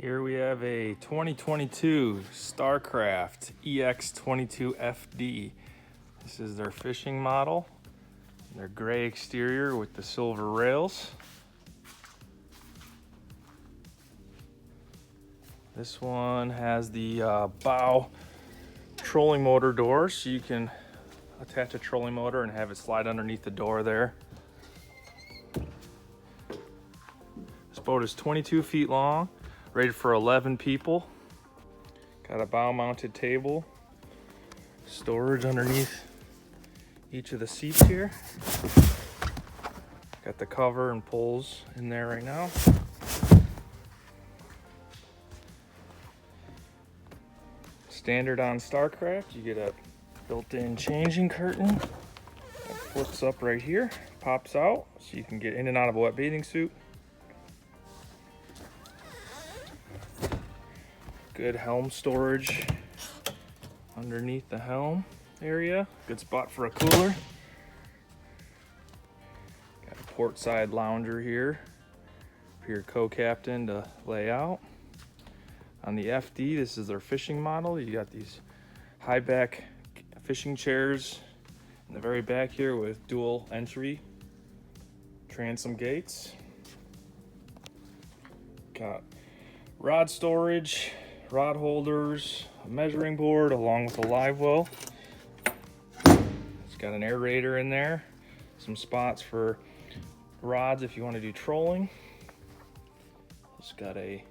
Here we have a 2022 Starcraft EX22FD. This is their fishing model. Their gray exterior with the silver rails. This one has the bow trolling motor door, so you can attach a trolling motor and have it slide underneath the door there. This boat is 22 feet long, rated for 11 people. Got a bow mounted table, storage underneath each of the seats here. Got the cover and poles in there right now. Standard on Starcraft, you get a built-in changing curtain that flips up right here, pops out, so you can get in and out of a wet bathing suit. Good helm storage underneath the helm area. Good spot for a cooler. Got a port side lounger here for your co-captain to lay out. On the FD, this is their fishing model. You got these high back fishing chairs in the very back here with dual entry transom gates. Got rod storage, rod holders, a measuring board along with a live well. It's got an aerator in there, some spots for rods if you want to do trolling. It's got a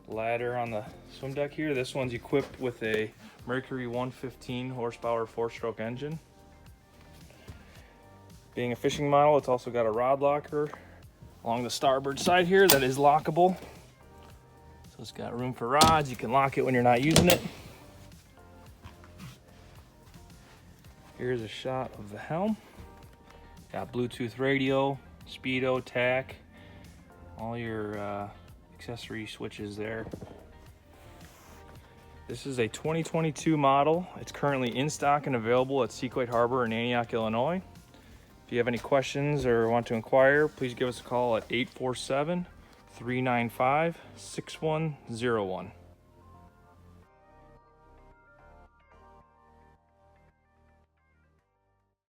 ladder on the swim deck here. This one's equipped with a Mercury 115 horsepower 4-stroke engine. Being a fishing model, it's also got a rod locker along the starboard side here that is lockable. So it's got room for rods. You can lock it when you're not using it. Here's a shot of the helm. Got Bluetooth radio, speedo, tack, all your accessory switches there. This is a 2022 model. It's currently in stock and available at Sequoia Harbor in Antioch, Illinois. If you have any questions or want to inquire, please give us a call at 847-395-6101.